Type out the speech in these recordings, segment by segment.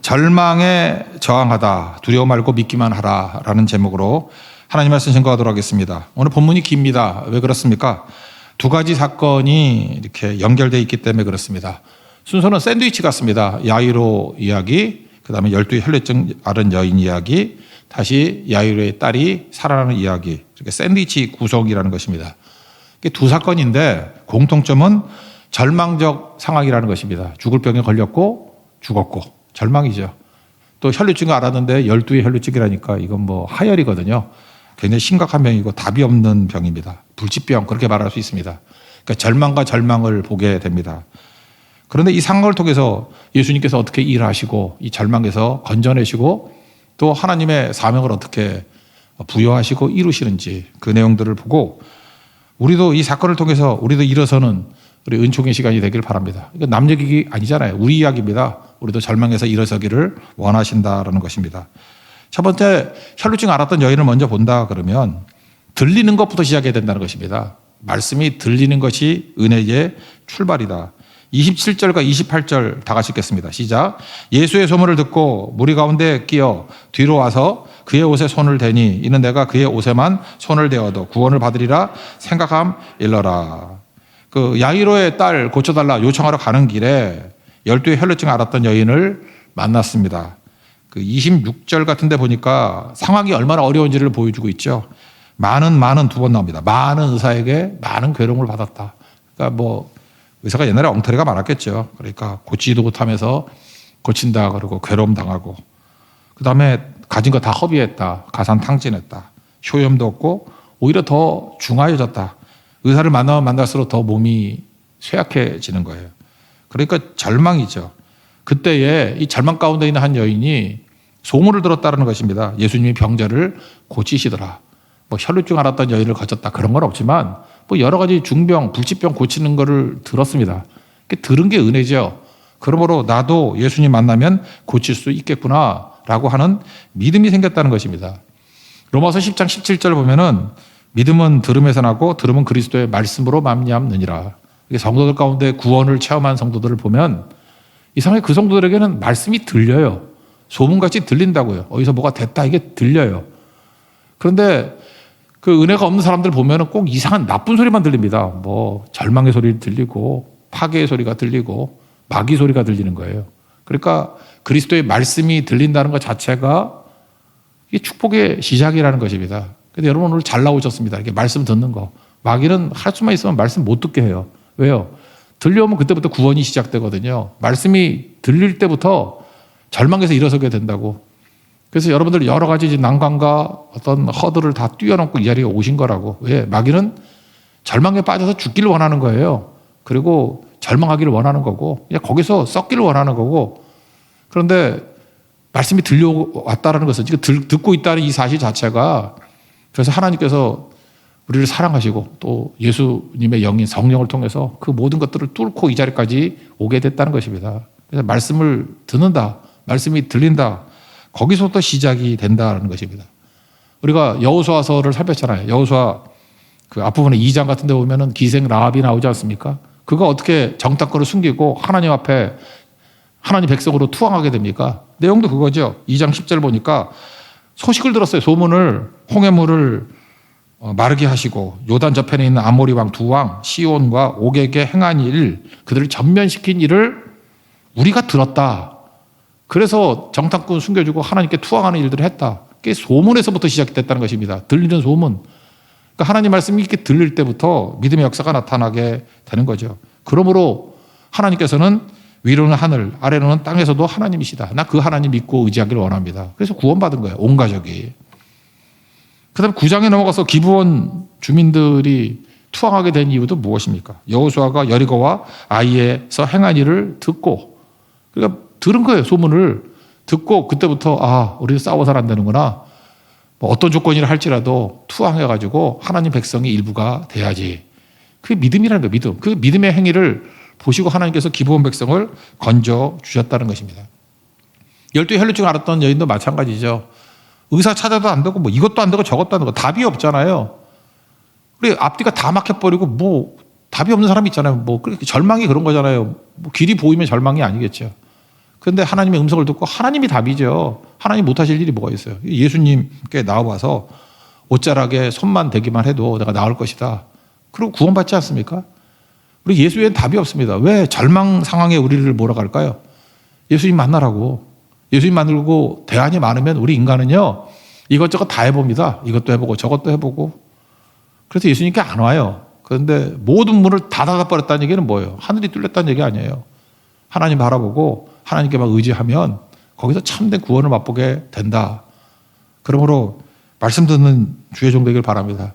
절망에 저항하다 두려워 말고 믿기만 하라 라는 제목으로 하나님 말씀 증거하도록 하겠습니다. 오늘 본문이 깁니다. 왜 그렇습니까? 두 가지 사건이 이렇게 연결되어 있기 때문에 그렇습니다. 순서는 샌드위치 같습니다. 야이로 이야기, 그 다음에 12의 혈루증 앓은 여인 이야기, 다시 야이로의 딸이 살아나는 이야기, 이렇게 샌드위치 구성이라는 것입니다. 이게 두 사건인데 공통점은 절망적 상황이라는 것입니다. 죽을 병에 걸렸고 죽었고 절망이죠. 또 혈루증을 앓았는데 12의 혈루증이라니까 이건 뭐 하열이거든요. 굉장히 심각한 병이고 답이 없는 병입니다. 불치병 그렇게 말할 수 있습니다. 그러니까 절망과 절망을 보게 됩니다. 그런데 이 상황을 통해서 예수님께서 어떻게 일하시고 이 절망에서 건져내시고 또 하나님의 사명을 어떻게 부여하시고 이루시는지 그 내용들을 보고 우리도 이 사건을 통해서 우리도 일어서는 우리 은총의 시간이 되길 바랍니다. 이거 남 얘기 아니잖아요. 우리 이야기입니다. 우리도 절망에서 일어서기를 원하신다라는 것입니다. 첫 번째 혈루증 앓았던 여인을 먼저 본다 그러면 들리는 것부터 시작해야 된다는 것입니다. 말씀이 들리는 것이 은혜의 출발이다. 27절과 28절 다 같이 읽겠습니다. 시작. 예수의 소문을 듣고 무리 가운데 끼어 뒤로 와서 그의 옷에 손을 대니 이는 내가 그의 옷에만 손을 대어도 구원을 받으리라 생각함 일러라. 그 야이로의 딸 고쳐달라 요청하러 가는 길에 12의 혈루증 앓았던 여인을 만났습니다. 그 26절 같은 데 보니까 상황이 얼마나 어려운지를 보여주고 있죠. 많은 두 번 나옵니다. 많은 의사에게 많은 괴로움을 받았다. 그러니까 뭐 의사가 옛날에 엉터리가 많았겠죠. 그러니까 고치지도 못하면서 고친다 그러고 괴로움 당하고 그다음에 가진 거 다 허비했다. 가산탕진했다. 효염도 없고 오히려 더 중하여졌다. 의사를 만나면 만날수록 더 몸이 쇠약해지는 거예요. 그러니까 절망이죠. 그때에 이 절망 가운데 있는 한 여인이 소문을 들었다는 것입니다. 예수님이 병자를 고치시더라. 뭐 혈루증 앓았던 여인을 거쳤다 그런 건 없지만 뭐 여러 가지 중병, 불치병 고치는 거를 들었습니다. 들은 게 은혜죠. 그러므로 나도 예수님 만나면 고칠 수 있겠구나라고 하는 믿음이 생겼다는 것입니다. 로마서 10장 17절 보면은 믿음은 들음에서 나고 들음은 그리스도의 말씀으로 말미암느니라. 성도들 가운데 구원을 체험한 성도들을 보면 이상하게 그 성도들에게는 말씀이 들려요. 소문같이 들린다고요. 어디서 뭐가 됐다 이게 들려요. 그런데 그 은혜가 없는 사람들 보면은 꼭 이상한 나쁜 소리만 들립니다. 뭐 절망의 소리 들리고 파괴의 소리가 들리고 마귀 소리가 들리는 거예요. 그러니까 그리스도의 말씀이 들린다는 것 자체가 이게 축복의 시작이라는 것입니다. 근데 여러분 오늘 잘 나오셨습니다. 이렇게 말씀 듣는 거. 마귀는 할 수만 있으면 말씀 못 듣게 해요. 왜요? 들려오면 그때부터 구원이 시작되거든요. 말씀이 들릴 때부터 절망에서 일어서게 된다고. 그래서 여러분들 여러 가지 난관과 어떤 허들을 다 뛰어넘고 이 자리에 오신 거라고. 왜? 마귀는 절망에 빠져서 죽기를 원하는 거예요. 그리고 절망하기를 원하는 거고 그냥 거기서 썩기를 원하는 거고 그런데 말씀이 들려왔다는 것은 지금 듣고 있다는 이 사실 자체가 그래서 하나님께서 우리를 사랑하시고 또 예수님의 영인 성령을 통해서 그 모든 것들을 뚫고 이 자리까지 오게 됐다는 것입니다. 그래서 말씀을 듣는다. 말씀이 들린다. 거기서부터 시작이 된다는 것입니다. 우리가 여호수아서를 살폈잖아요. 여호수아 그 앞부분에 2장 같은 데 보면은 기생 라합이 나오지 않습니까? 그가 어떻게 정탐꾼을 숨기고 하나님 앞에 하나님 백성으로 투항하게 됩니까? 내용도 그거죠. 2장 10절 보니까 소식을 들었어요. 소문을 홍해물을 마르게 하시고 요단 저편에 있는 아모리 왕 두 왕 시온과 옥에게 행한 일 그들을 전면시킨 일을 우리가 들었다. 그래서 정탐꾼 숨겨주고 하나님께 투항하는 일들을 했다. 그게 소문에서부터 시작됐다는 것입니다. 들리는 소문. 그러니까 하나님 말씀이 이렇게 들릴 때부터 믿음의 역사가 나타나게 되는 거죠. 그러므로 하나님께서는 위로는 하늘, 아래로는 땅에서도 하나님이시다. 나 그 하나님 믿고 의지하기를 원합니다. 그래서 구원받은 거예요. 온 가족이. 그 다음에 9장에 넘어가서 기브온 주민들이 투항하게 된 이유도 무엇입니까? 여호수아가 여리고와 아이에서 행한 일을 듣고 그러니까 들은 거예요. 소문을 듣고 그때부터 우리 싸워서는 안 되는구나. 뭐 어떤 조건이라 할지라도 투항해가지고 하나님 백성의 일부가 돼야지. 그게 믿음이라는 거예요. 믿음. 그 믿음의 행위를 보시고 하나님께서 기브온 백성을 건져 주셨다는 것입니다. 12 혈루증 앓았던 여인도 마찬가지죠. 의사 찾아도 안 되고 뭐 이것도 안 되고 저것도 안 되고 답이 없잖아요. 우리 앞뒤가 다 막혀버리고 뭐 답이 없는 사람이 있잖아요. 뭐 그렇게 절망이 그런 거잖아요. 뭐 길이 보이면 절망이 아니겠죠. 그런데 하나님의 음성을 듣고 하나님이 답이죠. 하나님 못하실 일이 뭐가 있어요. 예수님께 나와봐서 옷자락에 손만 대기만 해도 내가 나을 것이다. 그리고 구원받지 않습니까? 우리 예수에는 답이 없습니다. 왜 절망 상황에 우리를 몰아갈까요? 예수님 만나라고. 예수님 만들고 대안이 많으면 우리 인간은요, 이것저것 다 해봅니다. 이것도 해보고 저것도 해보고. 그래서 예수님께 안 와요. 그런데 모든 문을 다 닫아버렸다는 얘기는 뭐예요? 하늘이 뚫렸다는 얘기 아니에요. 하나님 바라보고 하나님께만 의지하면 거기서 참된 구원을 맛보게 된다. 그러므로 말씀 듣는 주의 종 되길 바랍니다.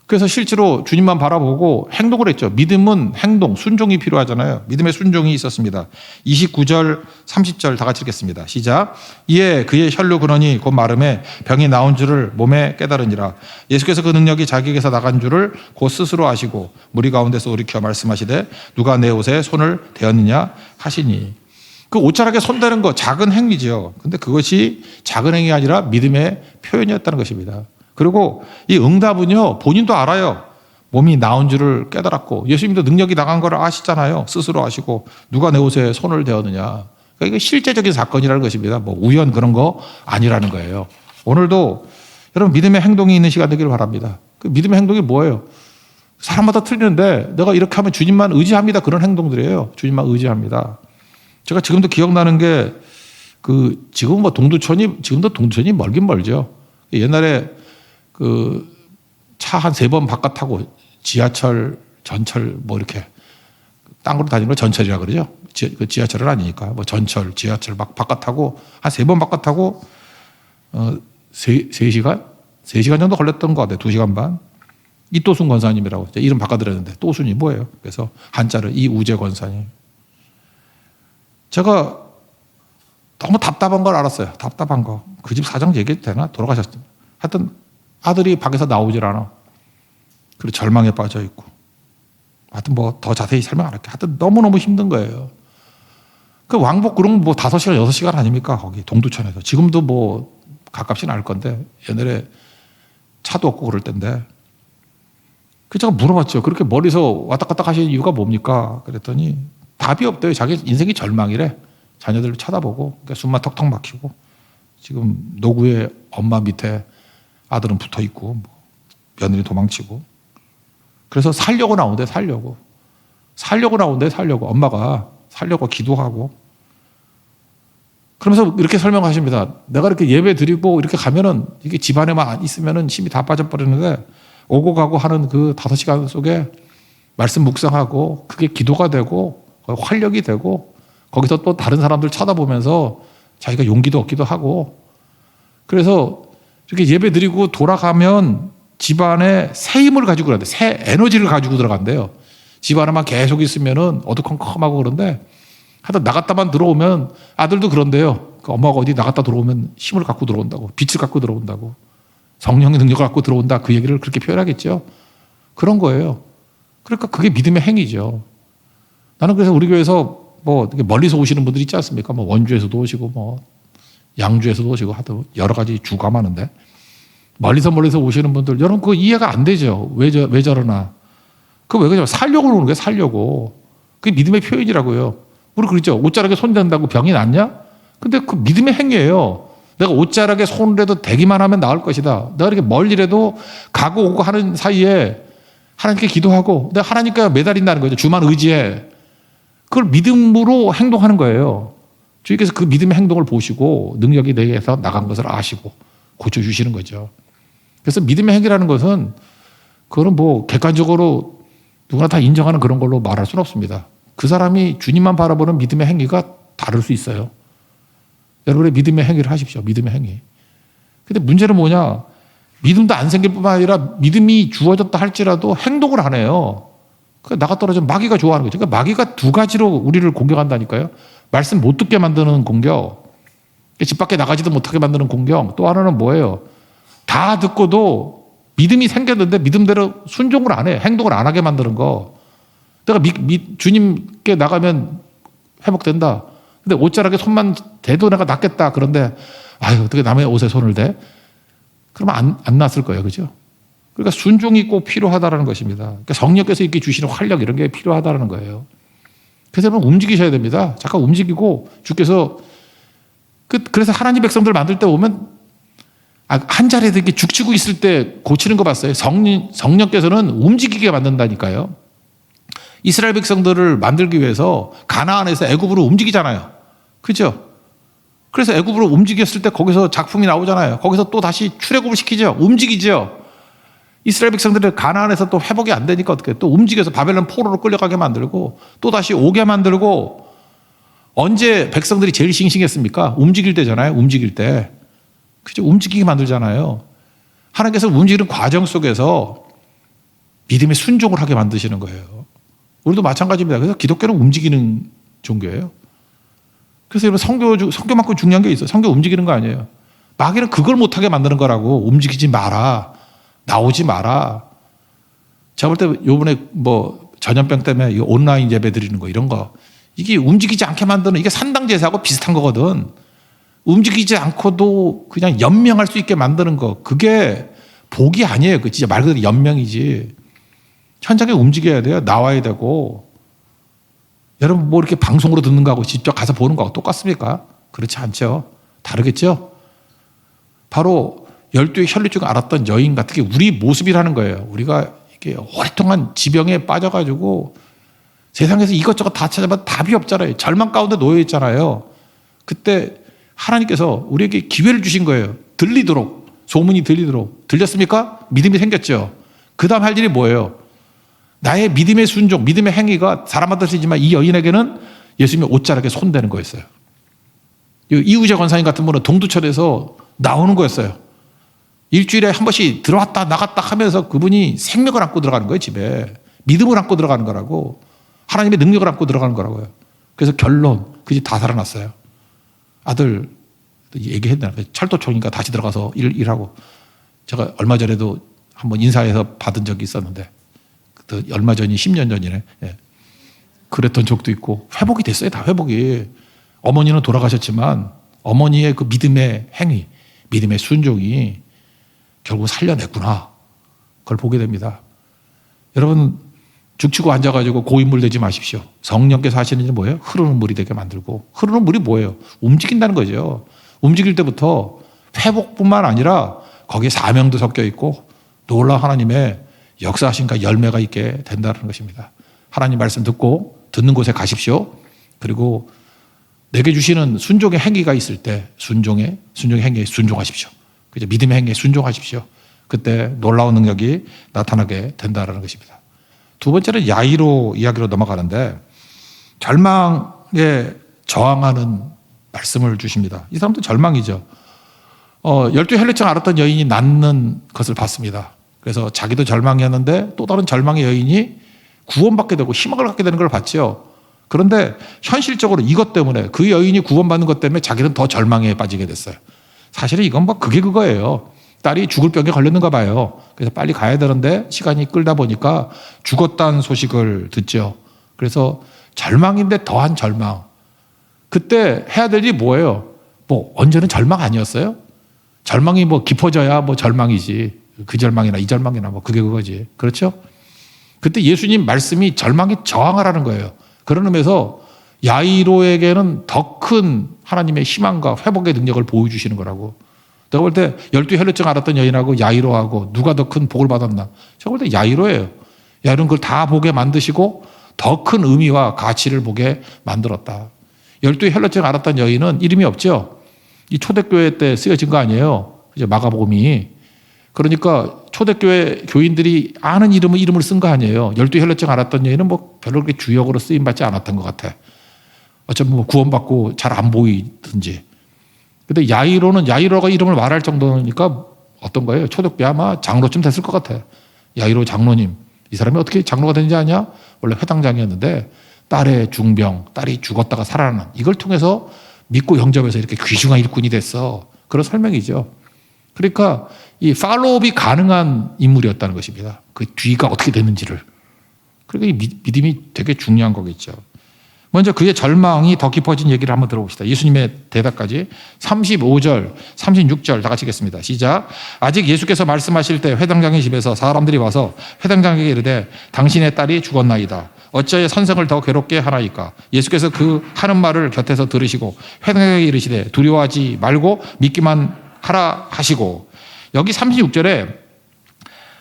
그래서 실제로 주님만 바라보고 행동을 했죠. 믿음은 행동, 순종이 필요하잖아요. 믿음의 순종이 있었습니다. 29절, 30절 다 같이 읽겠습니다. 시작. 이에 그의 혈루 근원이 곧 마름에 병이 나온 줄을 몸에 깨달으니라. 예수께서 그 능력이 자기에게서 나간 줄을 곧 스스로 아시고 무리 가운데서 돌이켜 말씀하시되 누가 내 옷에 손을 대었느냐 하시니. 그 옷자락에 손대는 거 작은 행위죠. 근데 그것이 작은 행위가 아니라 믿음의 표현이었다는 것입니다. 그리고 이 응답은요, 본인도 알아요. 몸이 나온 줄을 깨달았고, 예수님도 능력이 나간 걸 아시잖아요. 스스로 아시고, 누가 내 옷에 손을 대었느냐. 그러니까 이게 실제적인 사건이라는 것입니다. 뭐 우연 그런 거 아니라는 거예요. 오늘도 여러분 믿음의 행동이 있는 시간 되기를 바랍니다. 그 믿음의 행동이 뭐예요? 사람마다 틀리는데 내가 이렇게 하면 주님만 의지합니다. 그런 행동들이에요. 주님만 의지합니다. 제가 지금도 기억나는 게 지금 뭐 지금도 동두천이 멀긴 멀죠. 옛날에 차 한 3번 바깥 타고 지하철, 전철 뭐 이렇게 땅으로 다니는 걸 전철이라 그러죠. 지하철은 아니니까 뭐 전철, 지하철 막 바깥 타고 한 3번 바깥 타고 3시간? 3시간 정도 걸렸던 것 같아요. 2시간 반. 이또순 권사님이라고 이름 바꿔드렸는데 또순이 뭐예요? 그래서 한자를 이우재 권사님. 제가 너무 답답한 걸 알았어요. 답답한 거. 그 집 사정 얘기해도 되나? 돌아가셨습니다. 하여튼 아들이 밖에서 나오질 않아. 그리고 절망에 빠져 있고. 하여튼 뭐 더 자세히 설명 안 할게. 하여튼 너무너무 힘든 거예요. 그 왕복 그런 뭐 5시간, 6시간 아닙니까? 거기 동두천에서. 지금도 뭐 가깝진 않을 건데 옛날에 차도 없고 그럴 텐데. 그 제가 물어봤죠. 그렇게 멀리서 왔다 갔다 하시는 이유가 뭡니까? 그랬더니 답이 없대요. 자기 인생이 절망이래. 자녀들을 쳐다보고 그러니까 숨만 턱턱 막히고 지금 노구의 엄마 밑에 아들은 붙어 있고 뭐 며느리 도망치고 그래서 살려고 나오는데 살려고 나오는데 살려고 엄마가 살려고 기도하고 그러면서 이렇게 설명하십니다. 내가 이렇게 예배 드리고 이렇게 가면은 이게 집안에만 있으면은 힘이 다 빠져버리는데 오고 가고 하는 그 5시간 속에 말씀 묵상하고 그게 기도가 되고 활력이 되고 거기서 또 다른 사람들 쳐다보면서 자기가 용기도 얻기도 하고 그래서 이렇게 예배 드리고 돌아가면 집안에 새 힘을 가지고 그러는데 새 에너지를 가지고 들어간대요. 집안에만 계속 있으면은 어두컴컴하고 그런데 하여튼 나갔다만 들어오면 아들도 그런데요. 그 엄마가 어디 나갔다 들어오면 힘을 갖고 들어온다고 빛을 갖고 들어온다고 성령의 능력을 갖고 들어온다 그 얘기를 그렇게 표현하겠죠. 그런 거예요. 그러니까 그게 믿음의 행위죠. 나는 그래서 우리 교회에서 뭐 멀리서 오시는 분들이 있지 않습니까? 뭐 원주에서도 오시고 뭐 양주에서도 오시고 하도 여러 가지 주가 많은데 멀리서 오시는 분들 여러분 그거 이해가 안 되죠. 왜 저러나. 그거 왜 그러냐. 살려고 그러는 거예요. 살려고. 그게 믿음의 표현이라고요. 우리 그러죠. 옷자락에 손 댄다고 병이 낫냐? 근데 그 믿음의 행위예요. 내가 옷자락에 손이라도 대기만 하면 나을 것이다. 내가 이렇게 멀리라도 가고 오고 하는 사이에 하나님께 기도하고 내가 하나님께 매달린다는 거죠. 주만 의지해. 그걸 믿음으로 행동하는 거예요. 주님께서 그 믿음의 행동을 보시고 능력이 내게서 나간 것을 아시고 고쳐주시는 거죠. 그래서 믿음의 행위라는 것은 그거는 뭐 객관적으로 누구나 다 인정하는 그런 걸로 말할 수는 없습니다. 그 사람이 주님만 바라보는 믿음의 행위가 다를 수 있어요. 여러분의 믿음의 행위를 하십시오. 믿음의 행위. 근데 문제는 뭐냐? 믿음도 안 생길 뿐만 아니라 믿음이 주어졌다 할지라도 행동을 안 해요. 나가 떨어져 마귀가 좋아하는 거죠. 그러니까 마귀가 2가지로 우리를 공격한다니까요. 말씀 못 듣게 만드는 공격, 집 밖에 나가지도 못하게 만드는 공격, 또 하나는 뭐예요? 다 듣고도 믿음이 생겼는데 믿음대로 순종을 안 해. 행동을 안 하게 만드는 거. 내가 주님께 나가면 회복된다. 근데 옷자락에 손만 대도 내가 낫겠다. 그런데 아유 어떻게 남의 옷에 손을 대? 그러면 안 낫을 거예요. 그죠? 그러니까 순종이 꼭 필요하다는 것입니다. 그러니까 성령께서 이렇게 주시는 활력 이런 게 필요하다는 거예요. 그래서 여러분 움직이셔야 됩니다. 잠깐 움직이고 주께서 그래서 하나님 백성들 만들 때 보면 한 자리에서 이렇게 죽치고 있을 때 고치는 거 봤어요. 성령께서는 움직이게 만든다니까요. 이스라엘 백성들을 만들기 위해서 가나안에서 애굽으로 움직이잖아요. 그죠? 그래서 애굽으로 움직였을 때 거기서 작품이 나오잖아요. 거기서 또 다시 출애굽을 시키죠. 움직이죠. 이스라엘 백성들이 가나안에서 또 회복이 안 되니까 어떻게 또 움직여서 바벨론 포로로 끌려가게 만들고 또 다시 오게 만들고. 언제 백성들이 제일 싱싱했습니까? 움직일 때잖아요. 움직일 때. 그죠? 움직이게 만들잖아요. 하나님께서 움직이는 과정 속에서 믿음의 순종을 하게 만드시는 거예요. 우리도 마찬가지입니다. 그래서 기독교는 움직이는 종교예요. 그래서 여러분 성교만큼 중요한 게 있어요. 성교 움직이는 거 아니에요. 마귀는 그걸 못하게 만드는 거라고. 움직이지 마라. 나오지 마라. 제가 볼 때 요번에 전염병 때문에 온라인 예배 드리는 거 이런 거 이게 움직이지 않게 만드는 이게 산당 제사하고 비슷한 거거든. 움직이지 않고도 그냥 연명할 수 있게 만드는 거 그게 복이 아니에요. 그 진짜 말 그대로 연명이지. 현장에 움직여야 돼요. 나와야 되고. 여러분 뭐 이렇게 방송으로 듣는 거하고 직접 가서 보는 거하고 똑같습니까? 그렇지 않죠. 다르겠죠. 바로 12의 혈류 중에 알았던 여인 같은 게 우리 모습이라는 거예요. 우리가 이게 오랫동안 지병에 빠져가지고 세상에서 이것저것 다 찾아봐도 답이 없잖아요. 절망 가운데 놓여 있잖아요. 그때 하나님께서 우리에게 기회를 주신 거예요. 들리도록, 소문이 들리도록. 들렸습니까? 믿음이 생겼죠. 그 다음 할 일이 뭐예요? 나의 믿음의 순종, 믿음의 행위가 사람마다 쓰지만 이 여인에게는 예수님의 옷자락에 손대는 거였어요. 이우재 권사님 같은 분은 동두천에서 나오는 거였어요. 일주일에 한 번씩 들어왔다 나갔다 하면서 그분이 생명을 안고 들어가는 거예요. 집에. 믿음을 안고 들어가는 거라고. 하나님의 능력을 안고 들어가는 거라고요. 그래서 결론, 그 집 다 살아났어요. 아들 얘기했나? 철도청이니까 다시 들어가서 일하고. 제가 얼마 전에도 한번 인사해서 받은 적이 있었는데, 얼마 전이 10년 전이네. 예. 그랬던 적도 있고, 회복이 됐어요. 다 회복이. 어머니는 돌아가셨지만, 어머니의 그 믿음의 행위, 믿음의 순종이 결국 살려냈구나. 그걸 보게 됩니다. 여러분, 죽치고 앉아가지고 고인물 되지 마십시오. 성령께서 하시는 일은 뭐예요? 흐르는 물이 되게 만들고. 흐르는 물이 뭐예요? 움직인다는 거죠. 움직일 때부터 회복뿐만 아니라 거기에 사명도 섞여 있고 놀라운 하나님의 역사하신가 열매가 있게 된다는 것입니다. 하나님 말씀 듣고 듣는 곳에 가십시오. 그리고 내게 주시는 순종의 행위가 있을 때 순종의 행위에 순종하십시오. 그죠? 믿음의 행위에 순종하십시오. 그때 놀라운 능력이 나타나게 된다는 것입니다. 두 번째는 야이로 이야기로 넘어가는데 절망에 저항하는 말씀을 주십니다. 이 사람도 절망이죠. 12 혈류증 알았던 여인이 낫는 것을 봤습니다. 그래서 자기도 절망이었는데 또 다른 절망의 여인이 구원받게 되고 희망을 갖게 되는 걸 봤죠. 그런데 현실적으로 이것 때문에 그 여인이 구원받는 것 때문에 자기는 더 절망에 빠지게 됐어요. 사실은 이건 그게 그거예요. 딸이 죽을 병에 걸렸는가 봐요. 그래서 빨리 가야 되는데 시간이 끌다 보니까 죽었다는 소식을 듣죠. 그래서 절망인데 더한 절망. 그때 해야 될 일이 뭐예요? 언제는 절망 아니었어요? 절망이 깊어져야 절망이지. 그 절망이나 이 절망이나 그게 그거지. 그렇죠? 그때 예수님 말씀이 절망에 저항하라는 거예요. 그런 의미에서 야이로에게는 더 큰 하나님의 희망과 회복의 능력을 보여주시는 거라고. 제가 볼 때 12 혈류증 알았던 여인하고 야이로하고 누가 더 큰 복을 받았나? 제가 볼 때 야이로예요. 야이로는 그걸 다 보게 만드시고 더 큰 의미와 가치를 보게 만들었다. 12 혈류증 알았던 여인은 이름이 없죠. 이 초대교회 때 쓰여진 거 아니에요. 이제 마가복음이. 그러니까 초대교회 교인들이 아는 이름을 쓴 거 아니에요. 12 혈류증 알았던 여인은 별로 그렇게 주역으로 쓰임받지 않았던 것 같아. 어쩌면 구원받고 잘 안 보이든지. 근데 야이로가 이름을 말할 정도니까 어떤 거예요? 초대교회 아마 장로쯤 됐을 것 같아. 야이로 장로님. 이 사람이 어떻게 장로가 되는지 아냐? 원래 회당장이었는데 딸의 중병, 딸이 죽었다가 살아나는 이걸 통해서 믿고 영접해서 이렇게 귀중한 일꾼이 됐어. 그런 설명이죠. 그러니까 이 팔로우업이 가능한 인물이었다는 것입니다. 그 뒤가 어떻게 됐는지를. 그러니까 이 믿음이 되게 중요한 거겠죠. 먼저 그의 절망이 더 깊어진 얘기를 한번 들어봅시다. 예수님의 대답까지 35절, 36절 다 같이 읽겠습니다. 시작. 아직 예수께서 말씀하실 때 회당장의 집에서 사람들이 와서 회당장에게 이르되 당신의 딸이 죽었나이다. 어찌하여 선생을 더 괴롭게 하나이까. 예수께서 그 하는 말을 곁에서 들으시고 회당에게 이르시되 두려워하지 말고 믿기만 하라 하시고. 여기 36절에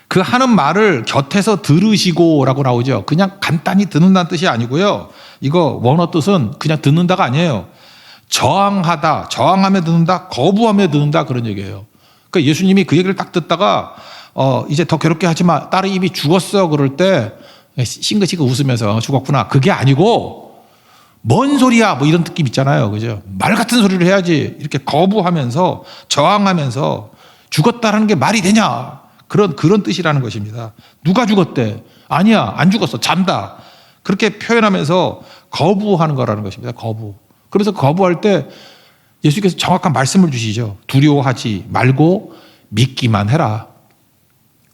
그 하는 말을 곁에서 들으시고라고 나오죠. 그냥 간단히 듣는다는 뜻이 아니고요. 이거 원어 뜻은 그냥 듣는다가 아니에요. 저항하다, 저항하며 듣는다, 거부하며 듣는다, 그런 얘기예요. 그러니까 예수님이 그 얘기를 딱 듣다가 이제 더 괴롭게 하지 마. 딸이 이미 죽었어. 그럴 때 싱긋싱긋 웃으면서 죽었구나. 그게 아니고 뭔 소리야 뭐 이런 느낌 있잖아요. 그죠? 말 같은 소리를 해야지. 이렇게 거부하면서 저항하면서 죽었다라는 게 말이 되냐. 그런 뜻이라는 것입니다. 누가 죽었대? 아니야, 안 죽었어. 잔다. 그렇게 표현하면서 거부하는 거라는 것입니다. 거부. 그래서 거부할 때 예수께서 정확한 말씀을 주시죠. 두려워하지 말고 믿기만 해라.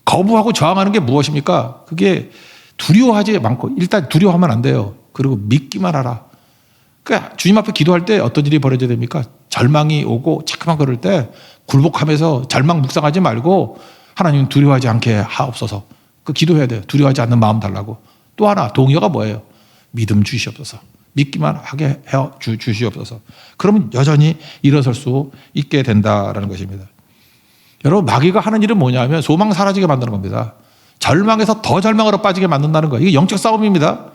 거부하고 저항하는 게 무엇입니까? 그게 두려워하지 않고 일단 두려워하면 안 돼요. 그리고 믿기만 하라. 그러니까 주님 앞에 기도할 때 어떤 일이 벌어져야 됩니까? 절망이 오고 자꾸만 그럴 때 굴복하면서 절망 묵상하지 말고 하나님 두려워하지 않게 하옵소서. 그 기도해야 돼요. 두려워하지 않는 마음 달라고. 또 하나 동의가 뭐예요? 믿음 주시옵소서. 믿기만 하게 해 주시옵소서. 그러면 여전히 일어설 수 있게 된다라는 것입니다. 여러분 마귀가 하는 일은 뭐냐면 소망 사라지게 만드는 겁니다. 절망에서 더 절망으로 빠지게 만든다는 거예요. 이게 영적 싸움입니다.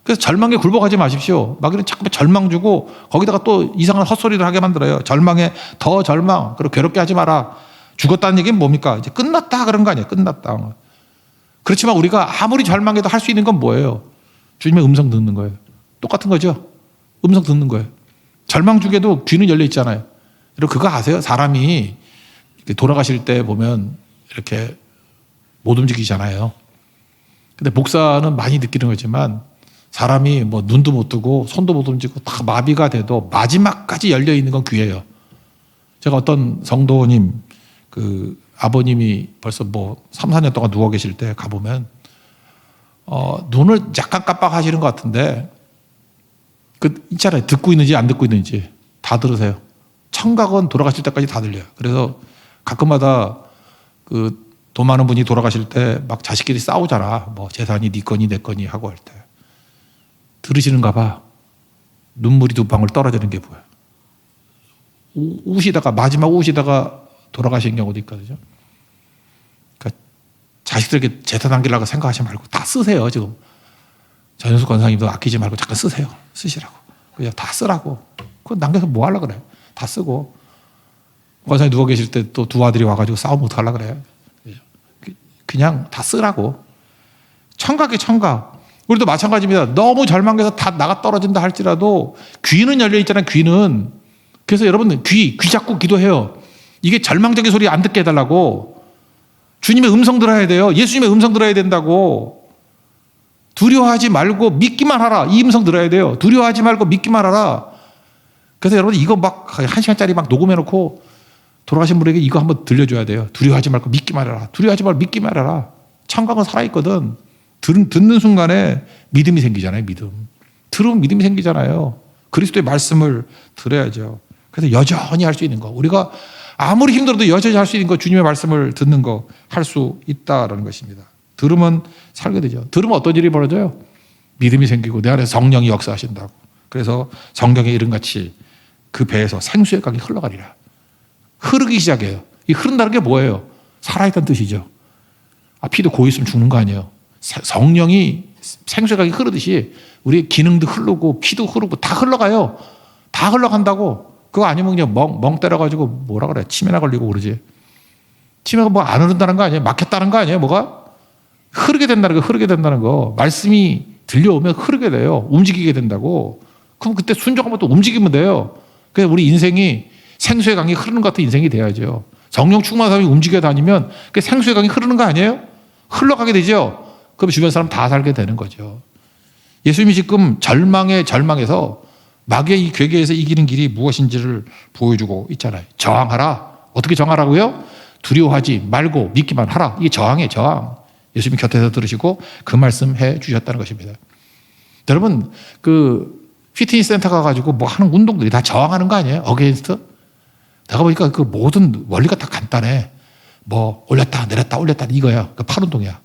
그래서 절망에 굴복하지 마십시오. 마귀는 자꾸 절망 주고 거기다가 또 이상한 헛소리를 하게 만들어요. 절망에 더 절망, 그리고 괴롭게 하지 마라. 죽었다는 얘기는 뭡니까? 이제 끝났다 그런 거 아니에요. 끝났다. 그렇지만 우리가 아무리 절망해도 할 수 있는 건 뭐예요? 주님의 음성 듣는 거예요. 똑같은 거죠. 음성 듣는 거예요. 절망 중에도 귀는 열려 있잖아요. 여러분 그거 아세요? 사람이 돌아가실 때 보면 이렇게 못 움직이잖아요. 근데 목사는 많이 느끼는 거지만 사람이 뭐 눈도 못 뜨고 손도 못 움직이고 다 마비가 돼도 마지막까지 열려 있는 건 귀예요. 제가 어떤 성도님 그 아버님이 벌써 뭐 3, 4년 동안 누워 계실 때 가보면 눈을 약간 깜빡하시는 것 같은데 그 있잖아요. 듣고 있는지 안 듣고 있는지 다 들으세요. 청각은 돌아가실 때까지 다 들려요. 그래서 가끔마다 그 돈 많은 분이 돌아가실 때 막 자식끼리 싸우잖아. 뭐 재산이 네 거니 내 거니 하고 할 때 들으시는가 봐. 눈물이 두 방울 떨어지는 게 보여요. 우시다가 마지막 우시다가 돌아가신 경우도 있거든요. 그러니까 자식들에게 재산 남기려고 생각하지 말고 다 쓰세요. 지금 전현숙 권사님도 아끼지 말고 잠깐 쓰세요. 쓰시라고. 그냥 다 쓰라고. 그거 남겨서 뭐 하려고 그래. 다 쓰고. 권사님 누워 계실 때 또 두 아들이 와가지고 싸우면 어떡하려고 그래. 그냥 다 쓰라고. 청각이 청각. 우리도 마찬가지입니다. 너무 절망해서 다 나가 떨어진다 할지라도 귀는 열려 있잖아요. 귀는. 그래서 여러분 귀 잡고 기도해요. 이게 절망적인 소리 안 듣게 해달라고. 주님의 음성 들어야 돼요. 예수님의 음성 들어야 된다고. 두려워하지 말고 믿기만 하라. 이 음성 들어야 돼요. 두려워하지 말고 믿기만 하라. 그래서 여러분 이거 막 1시간짜리 막 녹음해놓고 돌아가신 분에게 이거 한번 들려줘야 돼요. 두려워하지 말고 믿기만 하라. 두려워하지 말고 믿기만 하라. 청각은 살아있거든. 듣는 순간에 믿음이 생기잖아요. 믿음. 들으면 믿음이 생기잖아요. 그리스도의 말씀을 들어야죠. 그래서 여전히 할 수 있는 거. 우리가 아무리 힘들어도 여전히 할 수 있는 거, 주님의 말씀을 듣는 거 할 수 있다라는 것입니다. 들으면 살게 되죠. 들으면 어떤 일이 벌어져요? 믿음이 생기고 내 안에 성령이 역사하신다고. 그래서 성경의 이름같이 그 배에서 생수의 강이 흘러가리라. 흐르기 시작해요. 이 흐른다는 게 뭐예요? 살아있다는 뜻이죠. 피도 고이 있으면 죽는 거 아니에요. 성령이 생수의 강이 흐르듯이 우리의 기능도 흐르고 피도 흐르고 다 흘러가요. 다 흘러간다고. 그거 아니면 그냥 멍 때려가지고 뭐라 그래. 치매나 걸리고 그러지. 치매가 뭐 안 흐른다는 거 아니에요? 막혔다는 거 아니에요? 뭐가? 흐르게 된다는 거, 흐르게 된다는 거. 말씀이 들려오면 흐르게 돼요. 움직이게 된다고. 그럼 그때 순종하면 또 움직이면 돼요. 그래서 우리 인생이 생수의 강이 흐르는 것 같은 인생이 돼야죠. 성령 충만한 사람이 움직여 다니면 그 생수의 강이 흐르는 거 아니에요? 흘러가게 되죠. 그럼 주변 사람 다 살게 되는 거죠. 예수님이 지금 절망에서 마귀의 이 괴계에서 이기는 길이 무엇인지를 보여주고 있잖아요. 저항하라. 어떻게 저항하라고요? 두려워하지 말고 믿기만 하라. 이게 저항이에요. 저항. 예수님이 곁에서 들으시고 그 말씀해 주셨다는 것입니다. 여러분 그 피트니스 센터 가가지고 뭐 하는 운동들이 다 저항하는 거 아니에요? 어게인스트? 내가 보니까 그 모든 원리가 다 간단해. 뭐 올렸다 내렸다 올렸다 이거야. 그 팔 운동이야.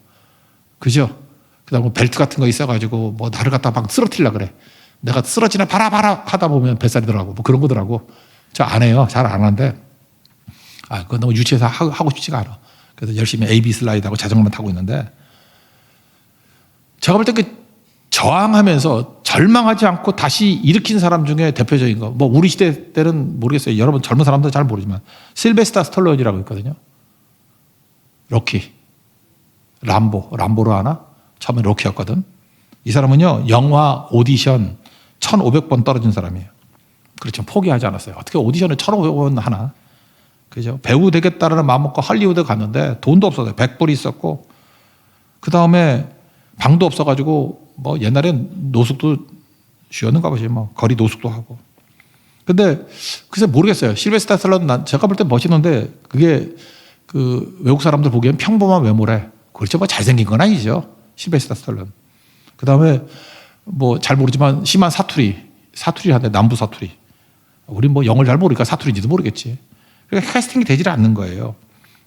그죠? 그다음에 벨트 같은 거 있어가지고 뭐 나를 갖다 막 쓰러뜨리려 그래. 내가 쓰러지나 봐라 하다 보면 뱃살이 들어가고 뭐 그런 거더라고. 저 안 해요. 잘 안 하는데. 그거 너무 유치해서 하고 싶지가 않아. 그래서 열심히 AB 슬라이드하고 자전거만 타고 있는데 제가 볼 때 그 저항하면서 절망하지 않고 다시 일으킨 사람 중에 대표적인 거. 뭐 우리 시대 때는 모르겠어요. 여러분 젊은 사람들은 잘 모르지만 실베스터 스탈론이라고 있거든요. 로키. 람보로 하나? 처음에 로키였거든. 이 사람은요. 영화 오디션 1,500번 떨어진 사람이에요. 그렇죠. 포기하지 않았어요. 어떻게 오디션을 1,500번 하나? 그죠? 배우 되겠다라는 마음 먹고 할리우드 갔는데 돈도 없었어요. 100불이 있었고 그 다음에 방도 없어가지고 뭐 옛날엔 노숙도 쉬었는가 보지 뭐 거리 노숙도 하고. 근데 글쎄 모르겠어요. 실베스터 스탈론 제가 볼 때 멋있는데 그게 그 외국 사람들 보기엔 평범한 외모래. 그렇죠. 뭐 잘생긴 건 아니죠. 실베스터 스탈론. 그 다음에 뭐 잘 모르지만 심한 사투리한데 남부 사투리. 우리 뭐 영어를 잘 모르니까 사투리인지도 모르겠지. 그러니까 캐스팅이 되질 않는 거예요.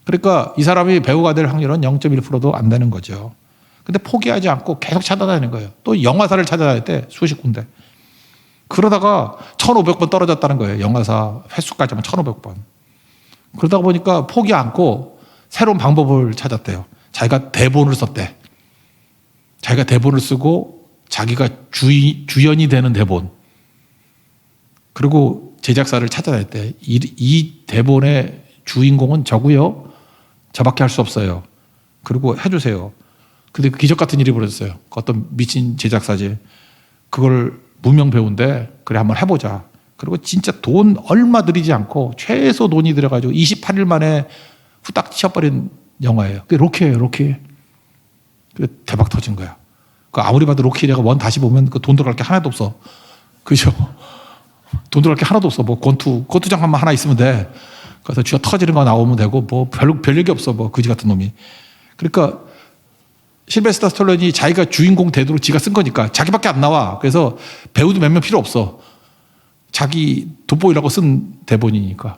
그러니까 이 사람이 배우가 될 확률은 0.1%도 안 되는 거죠. 근데 포기하지 않고 계속 찾아다니는 거예요. 또 영화사를 찾아다닐 때 수십 군데. 그러다가 1,500번 떨어졌다는 거예요. 영화사 횟수까지 하면 1,500번. 그러다 보니까 포기 않고 새로운 방법을 찾았대요. 자기가 대본을 썼대. 자기가 대본을 쓰고 자기가 주연이 되는 대본. 그리고 제작사를 찾아다녔대. 이 대본의 주인공은 저고요. 저밖에 할 수 없어요. 그리고 해주세요. 근데 그 기적 같은 일이 벌어졌어요. 어떤 미친 제작사지. 그걸 무명 배우인데 그래 한번 해보자. 그리고 진짜 돈 얼마 들이지 않고 최소 돈이 들어가지고 28일 만에 후딱 치워버린 영화예요. 그게 로키예요. 로키. 그 대박 터진 거야. 그 아무리 봐도 로키 내가 원 다시 보면 그 돈 들어갈 게 하나도 없어. 그죠? 돈 들어갈 게 하나도 없어. 뭐 권투 장판만 하나 있으면 돼. 그래서 쥐가 터지는 거 나오면 되고 뭐 별 얘기 없어. 뭐 그지 같은 놈이. 그러니까 실베스터 스탈론이 자기가 주인공 대도로 지가 쓴 거니까 자기밖에 안 나와. 그래서 배우도 몇 명 필요 없어. 자기 돋보이라고 쓴 대본이니까.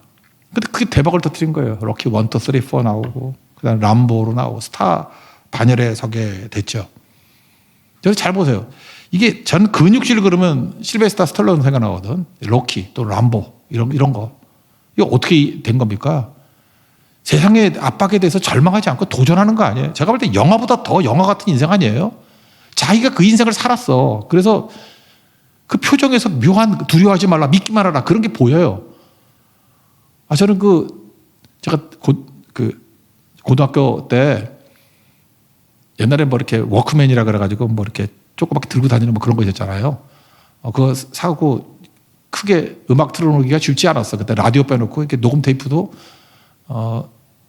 근데 그게 대박을 터뜨린 거예요. 로키 1, 2, 3, 4 나오고 그다음에 람보로 나오고 스타 반열에 서게 됐죠. 그래서 잘 보세요. 이게 전 근육질 그러면 실베스터 스탈론 생각나거든. 로키 또 람보 이런 거. 이거 어떻게 된 겁니까? 세상의 압박에 대해서 절망하지 않고 도전하는 거 아니에요? 제가 볼 때 영화보다 더 영화 같은 인생 아니에요? 자기가 그 인생을 살았어. 그래서 그 표정에서 묘한 두려워하지 말라, 믿기만 하라 그런 게 보여요. 저는 제가 고등학교 때 옛날에 뭐 이렇게 워크맨이라 그래가지고 뭐 이렇게 조그맣게 들고 다니는 뭐 그런 거 있었잖아요. 그거 사고 크게 음악 틀어놓기가 쉽지 않았어. 그때 라디오 빼놓고 이렇게 녹음 테이프도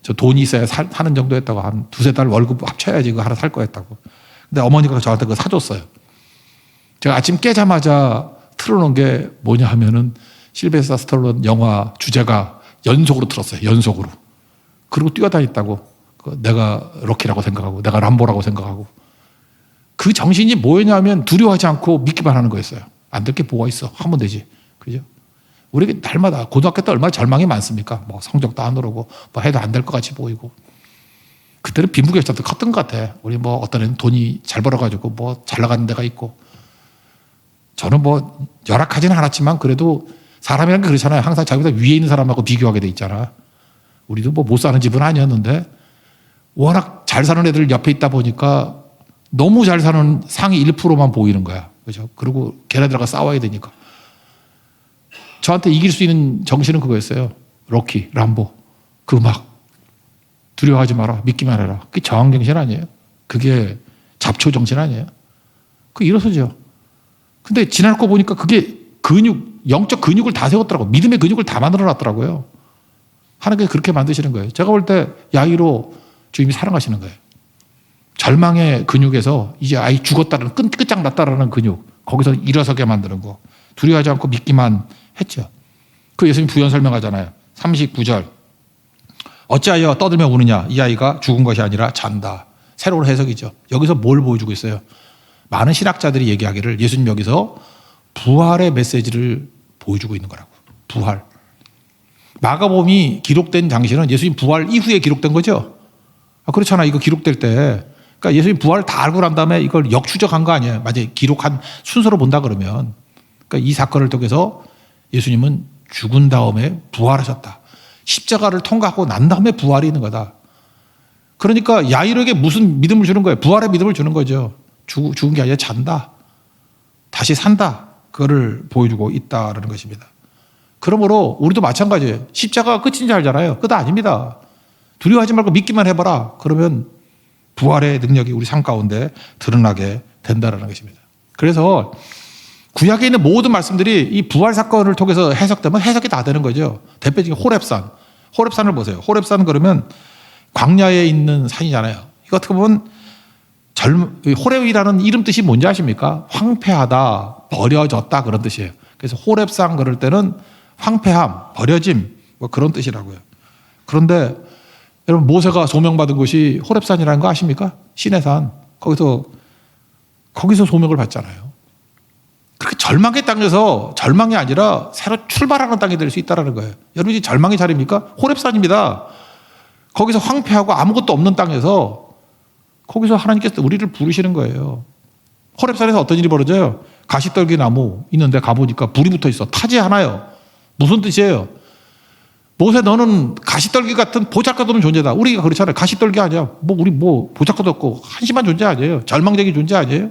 저 돈이 있어야 사는 정도였다고 한 2-3달 월급 합쳐야지 그거 하나 살 거였다고. 근데 어머니가 저한테 그거 사줬어요. 제가 아침 깨자마자 틀어놓은 게 뭐냐 하면은 실베스터 스탈론 영화 주제가 연속으로 틀었어요. 연속으로. 그리고 뛰어다녔다고. 내가 로키라고 생각하고 내가 람보라고 생각하고. 그 정신이 뭐였냐면 두려워하지 않고 믿기만 하는 거였어요. 안 될 게 뭐가 있어. 하면 되지. 그죠? 우리 날마다 고등학교 때 얼마나 절망이 많습니까? 뭐 성적도 안 오르고 뭐 해도 안 될 것 같이 보이고. 그때는 빈부격차도 컸던 것 같아. 우리 뭐 어떤 애는 돈이 잘 벌어가지고 뭐 잘 나가는 데가 있고. 저는 뭐 열악하지는 않았지만 그래도 사람이란 게 그렇잖아요. 항상 자기보다 위에 있는 사람하고 비교하게 돼 있잖아. 우리도 뭐 못 사는 집은 아니었는데 워낙 잘 사는 애들 옆에 있다 보니까 너무 잘 사는 상위 1%만 보이는 거야. 그죠? 그리고 걔네들과 싸워야 되니까. 저한테 이길 수 있는 정신은 그거였어요. 로키, 람보. 그 막 두려워하지 마라. 믿기만 해라. 그게 저항 정신 아니에요? 그게 잡초 정신 아니에요? 그게 일어서죠. 근데 지나고 보니까 그게 영적 근육을 다 세웠더라고. 믿음의 근육을 다 만들어 놨더라고요. 하나님께서 그렇게 만드시는 거예요. 제가 볼 때 야이로 주님이 사랑하시는 거예요. 절망의 근육에서 이제 아이 죽었다는 끝장났다라는 근육. 거기서 일어서게 만드는 거. 두려워하지 않고 믿기만 했죠. 그 예수님 부연 설명하잖아요. 39절. 어찌하여 떠들며 우느냐. 이 아이가 죽은 것이 아니라 잔다. 새로운 해석이죠. 여기서 뭘 보여주고 있어요? 많은 신학자들이 얘기하기를 예수님 여기서 부활의 메시지를 보여주고 있는 거라고. 부활. 마가복음이 기록된 당시는 예수님 부활 이후에 기록된 거죠. 그렇잖아. 이거 기록될 때 그러니까 예수님 부활을 다 알고 난 다음에 이걸 역추적한 거 아니에요. 만약에 기록한 순서로 본다 그러면. 그러니까 이 사건을 통해서 예수님은 죽은 다음에 부활하셨다. 십자가를 통과하고 난 다음에 부활이 있는 거다. 그러니까 야이로에게 무슨 믿음을 주는 거예요? 부활의 믿음을 주는 거죠. 죽은 게 아니라 잔다. 다시 산다. 그거를 보여주고 있다라는 것입니다. 그러므로 우리도 마찬가지예요. 십자가가 끝인 줄 알잖아요. 끝 아닙니다. 두려워하지 말고 믿기만 해봐라. 그러면 부활의 능력이 우리 삶 가운데 드러나게 된다는 것입니다. 그래서 구약에 있는 모든 말씀들이 이 부활 사건을 통해서 해석되면 해석이 다 되는 거죠. 대표적인 호렙산. 호렙산을 보세요. 호렙산 그러면 광야에 있는 산이잖아요. 이거 어떻게 보면 호렙이라는 이름 뜻이 뭔지 아십니까? 황폐하다, 버려졌다 그런 뜻이에요. 그래서 호렙산 그럴 때는 황폐함, 버려짐 뭐 그런 뜻이라고요. 그런데 여러분 모세가 소명받은 곳이 호렙산이라는 거 아십니까? 시내산. 거기서 소명을 받잖아요. 그렇게 절망의 땅에서 절망이 아니라 새로 출발하는 땅이 될 수 있다는 거예요. 여러분이 절망의 자리입니까? 호렙산입니다. 거기서 황폐하고 아무것도 없는 땅에서 거기서 하나님께서 우리를 부르시는 거예요. 호렙산에서 어떤 일이 벌어져요? 가시떨기 나무 있는데 가보니까 불이 붙어 있어. 타지 않아요. 무슨 뜻이에요? 모세 너는 가시떨기 같은 보잘것없는 존재다. 우리가 그렇잖아요. 가시떨기 아니야. 우리 보잘것 없고 한심한 존재 아니에요. 절망적인 존재 아니에요.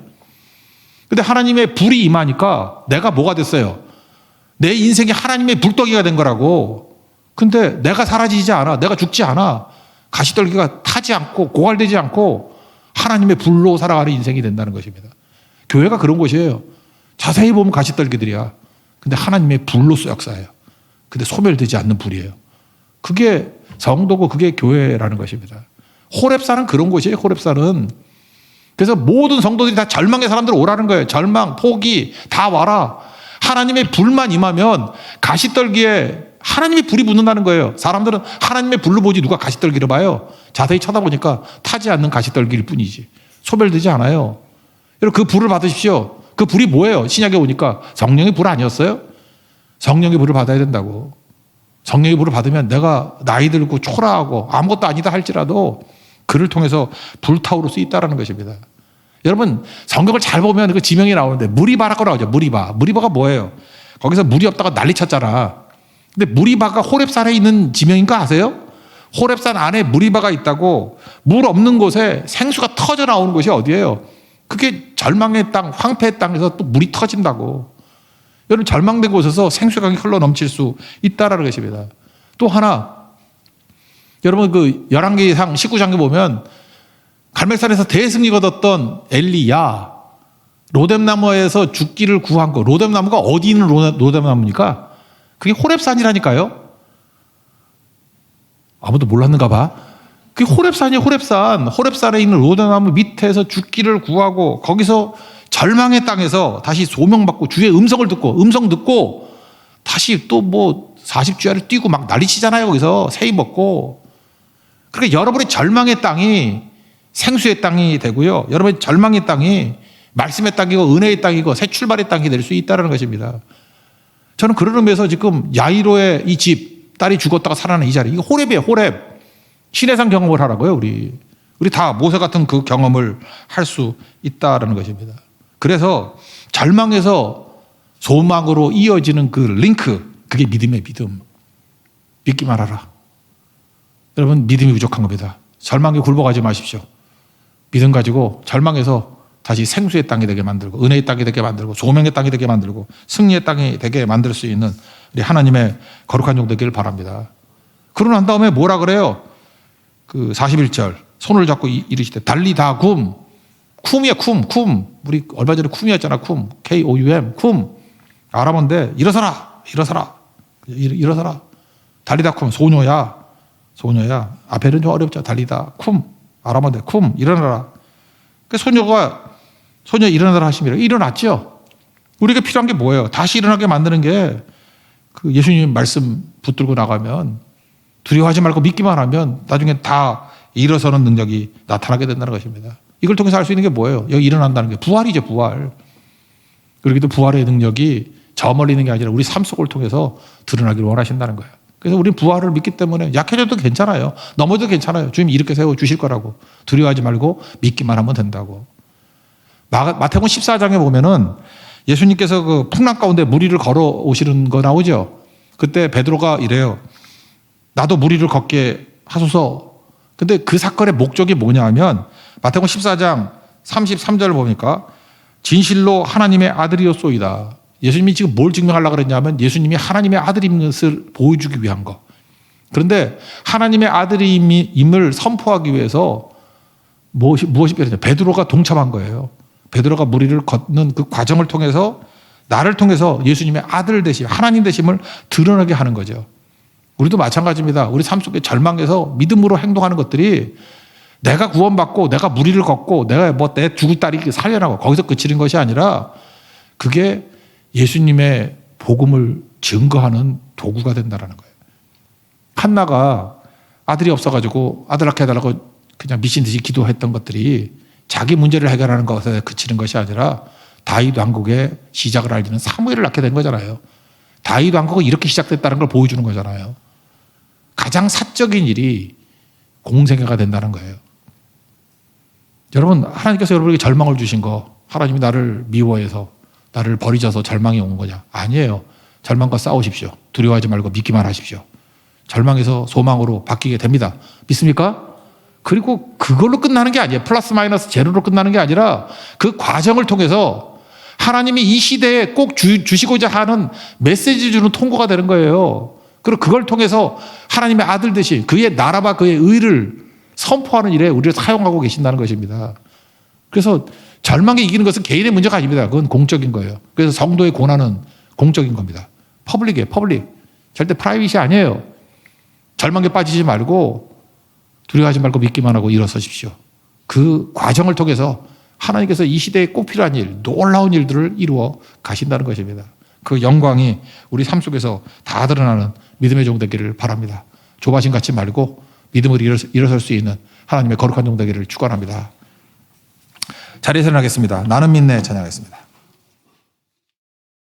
근데 하나님의 불이 임하니까 내가 뭐가 됐어요? 내 인생이 하나님의 불덩이가 된 거라고. 근데 내가 사라지지 않아. 내가 죽지 않아. 가시떨기가 타지 않고 고갈되지 않고 하나님의 불로 살아가는 인생이 된다는 것입니다. 교회가 그런 곳이에요. 자세히 보면 가시떨기들이야. 근데 하나님의 불로 역사해요. 근데 소멸되지 않는 불이에요. 그게 성도고 그게 교회라는 것입니다. 호렙산은 그런 곳이에요. 호렙산은. 그래서 모든 성도들이 다 절망의 사람들 오라는 거예요. 절망, 포기 다 와라. 하나님의 불만 임하면 가시떨기에 하나님의 불이 붙는다는 거예요. 사람들은 하나님의 불로 보지 누가 가시떨기를 봐요. 자세히 쳐다보니까 타지 않는 가시떨기일 뿐이지. 소멸되지 않아요. 여러분 그 불을 받으십시오. 그 불이 뭐예요? 신약에 오니까 성령의 불 아니었어요? 성령의 불을 받아야 된다고. 성령의 불을 받으면 내가 나이 들고 초라하고 아무것도 아니다 할지라도 그를 통해서 불타오를 수 있다는 것입니다. 여러분 성경을 잘 보면 그 지명이 나오는데 무리바라고 나오죠. 무리바가 뭐예요? 거기서 물이 없다가 난리 쳤잖아. 근데 무리바가 호렙산에 있는 지명인 거 아세요? 호렙산 안에 무리바가 있다고. 물 없는 곳에 생수가 터져 나오는 곳이 어디예요? 그게 절망의 땅, 황폐의 땅에서 또 물이 터진다고. 여러분 절망된 곳에서 생수강이 흘러 넘칠 수 있다라는 것입니다. 또 하나 여러분 그 열왕기상 19장에 보면 갈멜산에서 대승리 거뒀던 엘리야 로뎀나무에서 죽기를 구한 거. 로뎀나무가 어디 있는 로뎀나무입니까? 그게 호렙산이라니까요. 아무도 몰랐는가 봐. 그게 호렙산이에요. 호렙산에 있는 로뎀나무 밑에서 죽기를 구하고 거기서 절망의 땅에서 다시 소명받고 주의 음성 듣고 다시 또 40주야를 뛰고 막 난리치잖아요. 거기서 새이 먹고. 그러니까 여러분의 절망의 땅이 생수의 땅이 되고요. 여러분의 절망의 땅이 말씀의 땅이고 은혜의 땅이고 새 출발의 땅이 될 수 있다는 것입니다. 저는 그런 의미에서 지금 야이로의 이 집, 딸이 죽었다가 살아난 이 자리, 이거 호렙이에요. 호렙. 시내산 경험을 하라고요. 우리 다 모세 같은 그 경험을 할 수 있다는 것입니다. 그래서 절망에서 소망으로 이어지는 그 링크, 그게 믿음의 믿음. 믿기만 하라. 여러분 믿음이 부족한 겁니다. 절망에 굴복하지 마십시오. 믿음 가지고 절망에서 다시 생수의 땅이 되게 만들고 은혜의 땅이 되게 만들고 소명의 땅이 되게 만들고 승리의 땅이 되게 만들 수 있는 우리 하나님의 거룩한 종 되기를 바랍니다. 그러고 난 다음에 뭐라 그래요? 그 41절 손을 잡고 이르시되 달리다 쿰. 쿰이야 쿰. 우리 얼마 전에 쿰이었잖아. 쿰. KOUM 쿰. 아람어인데 일어서라. 달리다 쿰. 소녀야. 앞에는 좀 어렵죠. 달리다 쿰. 아람어인데 쿰. 일어나라. 그 소녀 일어나라 하시면 일어났죠. 우리가 필요한 게 뭐예요? 다시 일어나게 만드는 게 그 예수님 말씀 붙들고 나가면 두려워하지 말고 믿기만 하면 나중에 다 일어서는 능력이 나타나게 된다는 것입니다. 이걸 통해서 알 수 있는 게 뭐예요? 여기 일어난다는 게 부활이죠. 부활. 그러기도 부활의 능력이 저 멀리 있는 게 아니라 우리 삶 속을 통해서 드러나기를 원하신다는 거예요. 그래서 우리는 부활을 믿기 때문에 약해져도 괜찮아요. 넘어져도 괜찮아요. 주님 이렇게 세워주실 거라고. 두려워하지 말고 믿기만 하면 된다고. 마태복음 14장에 보면은 예수님께서 그 풍랑 가운데 무리를 걸어 오시는 거 나오죠. 그때 베드로가 이래요. 나도 무리를 걷게 하소서. 근데 그 사건의 목적이 뭐냐 하면 마태복음 14장 33절을 보니까 진실로 하나님의 아들이었소이다. 예수님이 지금 뭘 증명하려고 그랬냐면 예수님이 하나님의 아들인 것을 보여주기 위한 거. 그런데 하나님의 아들임을 선포하기 위해서 무엇이 필요하냐. 베드로가 동참한 거예요. 베드로가 무리를 걷는 그 과정을 통해서 나를 통해서 예수님의 아들 되심, 하나님 되심을 드러나게 하는 거죠. 우리도 마찬가지입니다. 우리 삶 속에 절망에서 믿음으로 행동하는 것들이 내가 구원받고 내가 무리를 걷고 내가 내 죽을 딸이 살려나고 거기서 그치는 것이 아니라 그게 예수님의 복음을 증거하는 도구가 된다는 거예요. 한나가 아들이 없어가지고 아들 낳게 해달라고 그냥 미친 듯이 기도했던 것들이 자기 문제를 해결하는 것에 그치는 것이 아니라 다윗 왕국의 시작을 알리는 사무엘을 낳게 된 거잖아요. 다윗 왕국은 이렇게 시작됐다는 걸 보여주는 거잖아요. 가장 사적인 일이 공생애가 된다는 거예요. 여러분, 하나님께서 여러분에게 절망을 주신 거, 하나님이 나를 미워해서 나를 버리셔서 절망이 온 거냐? 아니에요. 절망과 싸우십시오. 두려워하지 말고 믿기만 하십시오. 절망에서 소망으로 바뀌게 됩니다. 믿습니까? 그리고 그걸로 끝나는 게 아니에요. 플러스 마이너스 제로로 끝나는 게 아니라 그 과정을 통해서 하나님이 이 시대에 꼭 주시고자 하는 메시지 주는 통로가 되는 거예요. 그리고 그걸 통해서 하나님의 아들 되신 그의 나라와 그의 의를 선포하는 일에 우리를 사용하고 계신다는 것입니다. 그래서 절망에 이기는 것은 개인의 문제가 아닙니다. 그건 공적인 거예요. 그래서 성도의 고난은 공적인 겁니다. 퍼블릭이에요. 퍼블릭. 절대 프라이빗이 아니에요. 절망에 빠지지 말고 두려워하지 말고 믿기만 하고 일어서십시오. 그 과정을 통해서 하나님께서 이 시대에 꼭 필요한 일, 놀라운 일들을 이루어 가신다는 것입니다. 그 영광이 우리 삶 속에서 다 드러나는 믿음의 종 되기를 바랍니다. 조바심 갖지 말고 믿음으로 일어설 수 있는 하나님의 거룩한 종 되기를 축원합니다. 자리에서 일어나겠습니다. 나는 믿네 찬양하겠습니다.